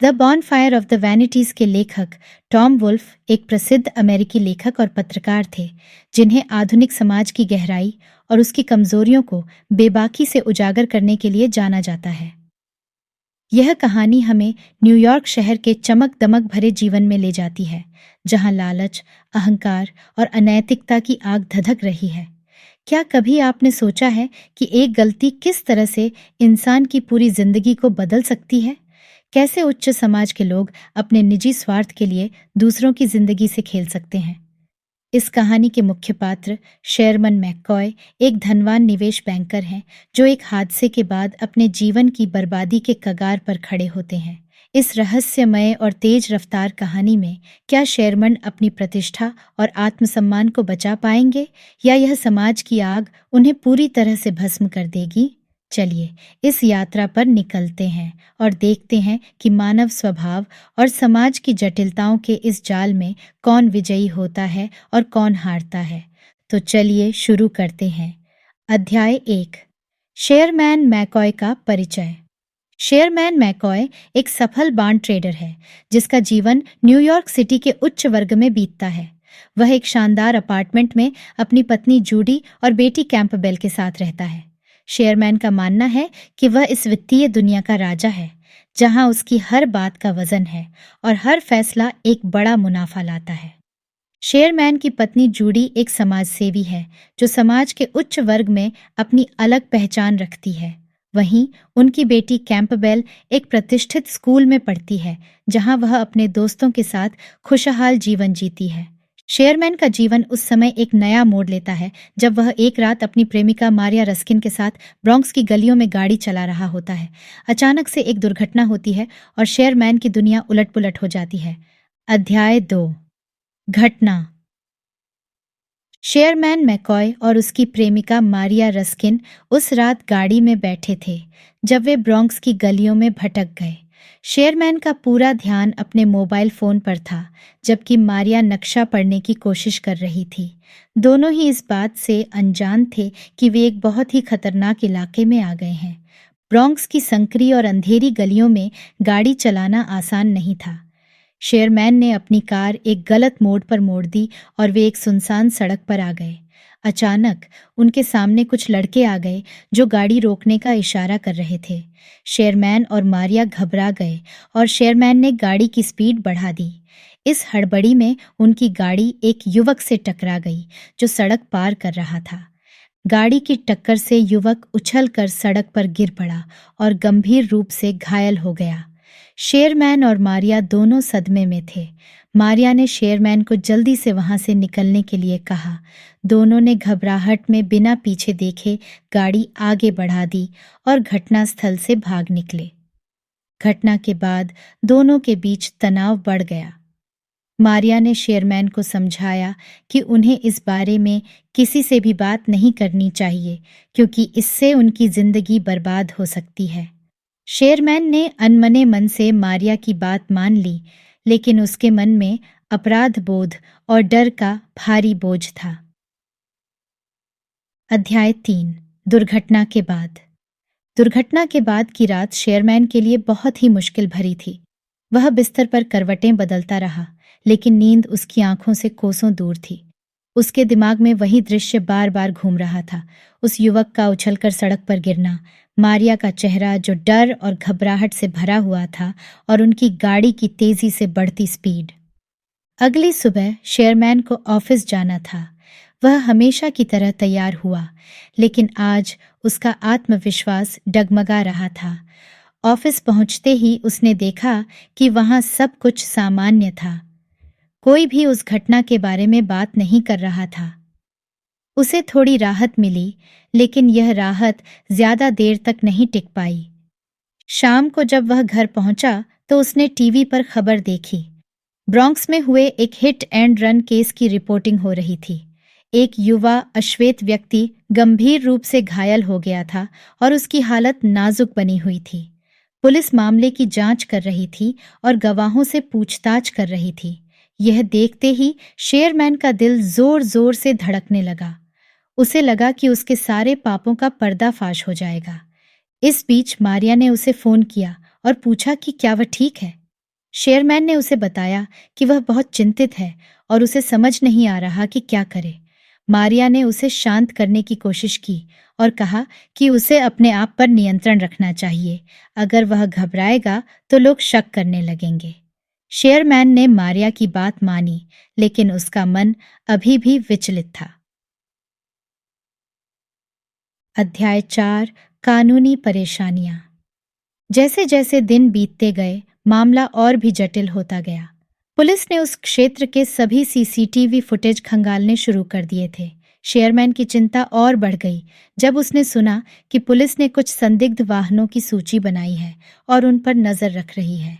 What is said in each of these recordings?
The bonfire of the vanities के लेखक Tom wolf एक प्रसिद्ध अमेरिकी लेखक और पत्रकार थे, जिन्हें आधुनिक समाज की गहराई और उसकी कमजोरियों को बेबाकी से उजागर करने के लिए जाना जाता है। यह कहानी हमें न्यूयॉर्क शहर के चमक दमक भरे जीवन में ले जाती है, जहां लालच, अहंकार और अनैतिकता की आग धधक रही है। क्या कभी आपने सोचा है कि एक गलती किस तरह से इंसान की पूरी जिंदगी को बदल सकती है? कैसे उच्च समाज के लोग अपने निजी स्वार्थ के लिए दूसरों की जिंदगी से खेल सकते हैं? इस कहानी के मुख्य पात्र शेरमन मैककॉय एक धनवान निवेश बैंकर हैं, जो एक हादसे के बाद अपने जीवन की बर्बादी के कगार पर खड़े होते हैं। इस रहस्यमय और तेज रफ्तार कहानी में क्या शेरमन अपनी प्रतिष्ठा और आत्मसम्मान को बचा पाएंगे, या यह समाज की आग उन्हें पूरी तरह से भस्म कर देगी? चलिए इस यात्रा पर निकलते हैं और देखते हैं कि मानव स्वभाव और समाज की जटिलताओं के इस जाल में कौन विजयी होता है और कौन हारता है। तो चलिए शुरू करते हैं। अध्याय 1। शेरमैन मैकॉय का परिचय। शेरमैन मैकॉय एक सफल बॉन्ड ट्रेडर है, जिसका जीवन न्यूयॉर्क सिटी के उच्च वर्ग में बीतता है। वह एक शानदार अपार्टमेंट में अपनी पत्नी जूडी और बेटी कैंपबेल के साथ रहता है। शेयरमैन का मानना है कि वह इस वित्तीय दुनिया का राजा है, जहां उसकी हर बात का वजन है और हर फैसला एक बड़ा मुनाफा लाता है। शेयरमैन की पत्नी जूडी एक समाजसेवी है, जो समाज के उच्च वर्ग में अपनी अलग पहचान रखती है। वहीं उनकी बेटी कैंपबेल एक प्रतिष्ठित स्कूल में पढ़ती है, जहां वह अपने दोस्तों के साथ खुशहाल जीवन जीती है। शेयरमैन का जीवन उस समय एक नया मोड़ लेता है, जब वह एक रात अपनी प्रेमिका मारिया रस्किन के साथ ब्रॉन्क्स की गलियों में गाड़ी चला रहा होता है। अचानक से एक दुर्घटना होती है और शेयरमैन की दुनिया उलट-पुलट हो जाती है। अध्याय 2। घटना। शेयरमैन मैकॉय और उसकी प्रेमिका मारिया रस्किन उस रात गाड़ी में बैठे थे, जब वे ब्रॉन्क्स की गलियों में भटक गए। शेयरमैन का पूरा ध्यान अपने मोबाइल फोन पर था, जबकि मारिया नक्शा पढ़ने की कोशिश कर रही थी। दोनों ही इस बात से अनजान थे कि वे एक बहुत ही खतरनाक इलाके में आ गए हैं। ब्रॉन्क्स की संकरी और अंधेरी गलियों में गाड़ी चलाना आसान नहीं था। शेयरमैन ने अपनी कार एक गलत मोड़ पर मोड़ दी और वे एक सुनसान सड़क पर आ गए। अचानक उनके सामने कुछ लड़के आ गए, जो गाड़ी रोकने का इशारा कर रहे थे। शेयरमैन और मारिया घबरा गए और शेयरमैन ने गाड़ी की स्पीड बढ़ा दी। इस हड़बड़ी में उनकी गाड़ी एक युवक से टकरा गई, जो सड़क पार कर रहा था। गाड़ी की टक्कर से युवक उछलकर सड़क पर गिर पड़ा और गंभीर रूप से घायल हो गया। शेयरमैन और मारिया दोनों सदमे में थे। मारिया ने शेयरमैन को जल्दी से वहां से निकलने के लिए कहा। दोनों ने घबराहट में बिना पीछे देखे गाड़ी आगे बढ़ा दी और घटनास्थल से भाग निकले। घटना के बाद दोनों के बीच तनाव बढ़ गया। मारिया ने शेयरमैन को समझाया कि उन्हें इस बारे में किसी से भी बात नहीं करनी चाहिए, क्योंकि इससे उनकी जिंदगी बर्बाद हो सकती है। शेयरमैन ने अनमने मन से मारिया की बात मान ली, लेकिन उसके मन में अपराध बोध और डर का भारी बोझ था। अध्याय 3। दुर्घटना के बाद। दुर्घटना के बाद की रात शेयरमैन के लिए बहुत ही मुश्किल भरी थी। वह बिस्तर पर करवटें बदलता रहा, लेकिन नींद उसकी आंखों से कोसों दूर थी। उसके दिमाग में वही दृश्य बार बार घूम रहा था, उस युवक का उछलकर सड़क पर गिरना, मारिया का चेहरा जो डर और घबराहट से भरा हुआ था, और उनकी गाड़ी की तेजी से बढ़ती स्पीड। अगली सुबह शेयरमैन को ऑफिस जाना था। वह हमेशा की तरह तैयार हुआ, लेकिन आज उसका आत्मविश्वास डगमगा रहा था। ऑफिस पहुंचते ही उसने देखा कि वहां सब कुछ सामान्य था। कोई भी उस घटना के बारे में बात नहीं कर रहा था। उसे थोड़ी राहत मिली, लेकिन यह राहत ज्यादा देर तक नहीं टिक पाई। शाम को जब वह घर पहुंचा तो उसने टीवी पर खबर देखी। ब्रॉन्क्स में हुए एक हिट एंड रन केस की रिपोर्टिंग हो रही थी। एक युवा अश्वेत व्यक्ति गंभीर रूप से घायल हो गया था और उसकी हालत नाजुक बनी हुई थी। पुलिस मामले की जांच कर रही थी और गवाहों से पूछताछ कर रही थी। यह देखते ही शेयरमैन का दिल जोर जोर से धड़कने लगा। उसे लगा कि उसके सारे पापों का पर्दाफाश हो जाएगा। इस बीच मारिया ने उसे फोन किया और पूछा कि क्या वह ठीक है। शेयरमैन ने उसे बताया कि वह बहुत चिंतित है और उसे समझ नहीं आ रहा कि क्या करे। मारिया ने उसे शांत करने की कोशिश की और कहा कि उसे अपने आप पर नियंत्रण रखना चाहिए। अगर वह घबराएगा तो लोग शक करने लगेंगे। शेयरमैन ने मारिया की बात मानी, लेकिन उसका मन अभी भी विचलित था। अध्याय 4, कानूनी परेशानियां। जैसे जैसे दिन बीतते गए, मामला और भी जटिल होता गया। पुलिस ने उस क्षेत्र के सभी सीसीटीवी फुटेज खंगालने शुरू कर दिए थे। शेयरमैन की चिंता और बढ़ गई जब उसने सुना कि पुलिस ने कुछ संदिग्ध वाहनों की सूची बनाई है और उन पर नजर रख रही है।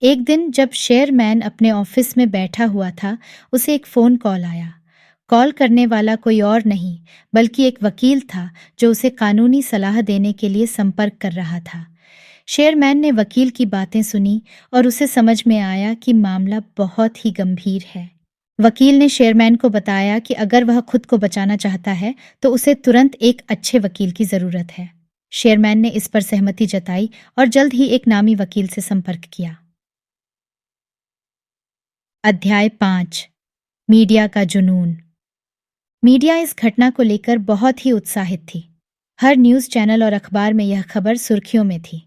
एक दिन जब शेयरमैन अपने ऑफिस में बैठा हुआ था, उसे एक फोन कॉल आया। कॉल करने वाला कोई और नहीं, बल्कि एक वकील था जो उसे कानूनी सलाह देने के लिए संपर्क कर रहा था। शेयरमैन ने वकील की बातें सुनी और उसे समझ में आया कि मामला बहुत ही गंभीर है। वकील ने शेयरमैन को बताया कि अगर वह खुद को बचाना चाहता है तो उसे तुरंत एक अच्छे वकील की जरूरत है। शेयरमैन ने इस पर सहमति जताई और जल्द ही एक नामी वकील से संपर्क किया। अध्याय 5, मीडिया का जुनून। मीडिया इस घटना को लेकर बहुत ही उत्साहित थी। हर न्यूज़ चैनल और अखबार में यह खबर सुर्खियों में थी।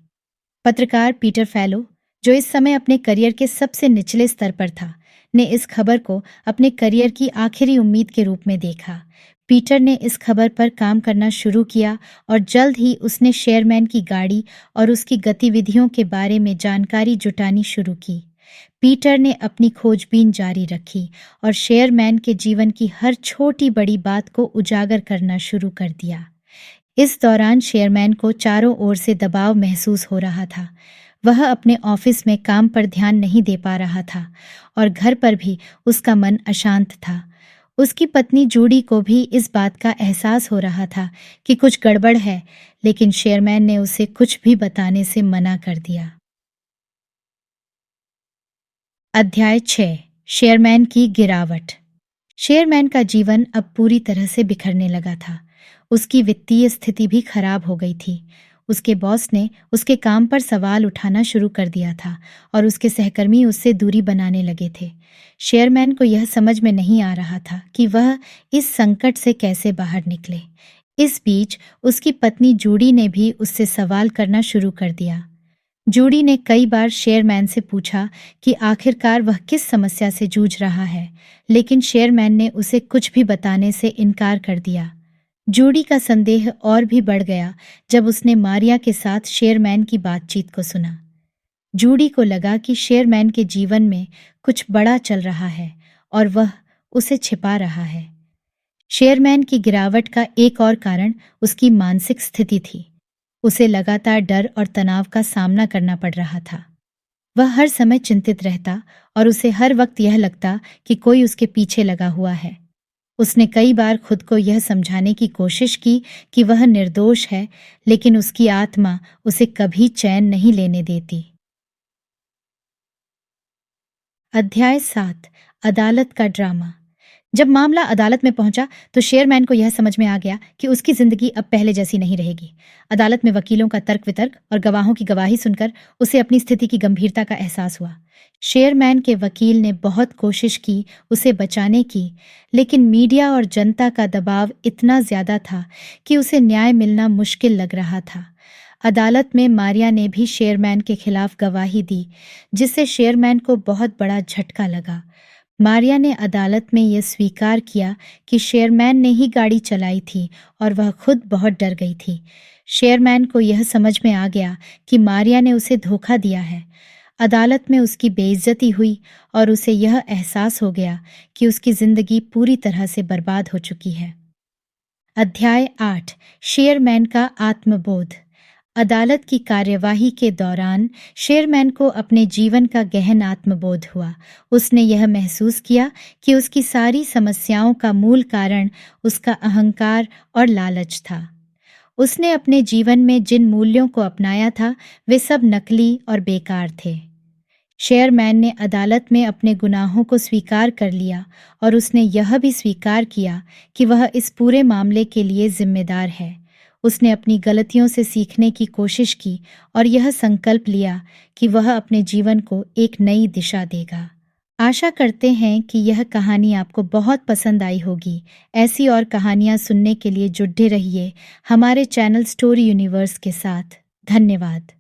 पत्रकार पीटर फैलो, जो इस समय अपने करियर के सबसे निचले स्तर पर था, ने इस खबर को अपने करियर की आखिरी उम्मीद के रूप में देखा। पीटर ने इस खबर पर काम करना शुरू किया और जल्द ही उसने शेयरमैन की गाड़ी और उसकी गतिविधियों के बारे में जानकारी जुटानी शुरू की। पीटर ने अपनी खोजबीन जारी रखी और शेयरमैन के जीवन की हर छोटी बड़ी बात को उजागर करना शुरू कर दिया। इस दौरान शेयरमैन को चारों ओर से दबाव महसूस हो रहा था। वह अपने ऑफिस में काम पर ध्यान नहीं दे पा रहा था और घर पर भी उसका मन अशांत था। उसकी पत्नी जूडी को भी इस बात का एहसास हो रहा था कि कुछ गड़बड़ है, लेकिन शेयरमैन ने उसे कुछ भी बताने से मना कर दिया। अध्याय 6, शेयरमैन की गिरावट। शेयरमैन का जीवन अब पूरी तरह से बिखरने लगा था। उसकी वित्तीय स्थिति भी खराब हो गई थी। उसके बॉस ने उसके काम पर सवाल उठाना शुरू कर दिया था और उसके सहकर्मी उससे दूरी बनाने लगे थे। शेयरमैन को यह समझ में नहीं आ रहा था कि वह इस संकट से कैसे बाहर निकले। इस बीच उसकी पत्नी जूडी ने भी उससे सवाल करना शुरू कर दिया। जूडी ने कई बार शेयरमैन से पूछा कि आखिरकार वह किस समस्या से जूझ रहा है, लेकिन शेयरमैन ने उसे कुछ भी बताने से इनकार कर दिया। जूडी का संदेह और भी बढ़ गया जब उसने मारिया के साथ शेयरमैन की बातचीत को सुना। जूडी को लगा कि शेयरमैन के जीवन में कुछ बड़ा चल रहा है और वह उसे छिपा रहा है। शेयरमैन की गिरावट का एक और कारण उसकी मानसिक स्थिति थी। उसे लगातार डर और तनाव का सामना करना पड़ रहा था। वह हर समय चिंतित रहता और उसे हर वक्त यह लगता कि कोई उसके पीछे लगा हुआ है। उसने कई बार खुद को यह समझाने की कोशिश की कि वह निर्दोष है, लेकिन उसकी आत्मा उसे कभी चैन नहीं लेने देती। अध्याय 7, अदालत का ड्रामा। जब मामला अदालत में पहुंचा तो शेयरमैन को यह समझ में आ गया कि उसकी जिंदगी अब पहले जैसी नहीं रहेगी। अदालत में वकीलों का तर्क वितर्क और गवाहों की गवाही सुनकर उसे अपनी स्थिति की गंभीरता का एहसास हुआ। शेयरमैन के वकील ने बहुत कोशिश की उसे बचाने की, लेकिन मीडिया और जनता का दबाव इतना ज्यादा था कि उसे न्याय मिलना मुश्किल लग रहा था। अदालत में मारिया ने भी शेयरमैन के खिलाफ गवाही दी, जिससे शेयरमैन को बहुत बड़ा झटका लगा। मारिया ने अदालत में यह स्वीकार किया कि शेयरमैन ने ही गाड़ी चलाई थी और वह खुद बहुत डर गई थी। शेयरमैन को यह समझ में आ गया कि मारिया ने उसे धोखा दिया है। अदालत में उसकी बेइज्जती हुई और उसे यह एहसास हो गया कि उसकी जिंदगी पूरी तरह से बर्बाद हो चुकी है। अध्याय 8, शेयरमैन का आत्मबोध। अदालत की कार्यवाही के दौरान शेयरमैन को अपने जीवन का गहन आत्मबोध हुआ। उसने यह महसूस किया कि उसकी सारी समस्याओं का मूल कारण उसका अहंकार और लालच था। उसने अपने जीवन में जिन मूल्यों को अपनाया था, वे सब नकली और बेकार थे। शेयरमैन ने अदालत में अपने गुनाहों को स्वीकार कर लिया और उसने यह भी स्वीकार किया कि वह इस पूरे मामले के लिए जिम्मेदार है। उसने अपनी गलतियों से सीखने की कोशिश की और यह संकल्प लिया कि वह अपने जीवन को एक नई दिशा देगा। आशा करते हैं कि यह कहानी आपको बहुत पसंद आई होगी। ऐसी और कहानियाँ सुनने के लिए जुड़े रहिए हमारे चैनल स्टोरी यूनिवर्स के साथ। धन्यवाद।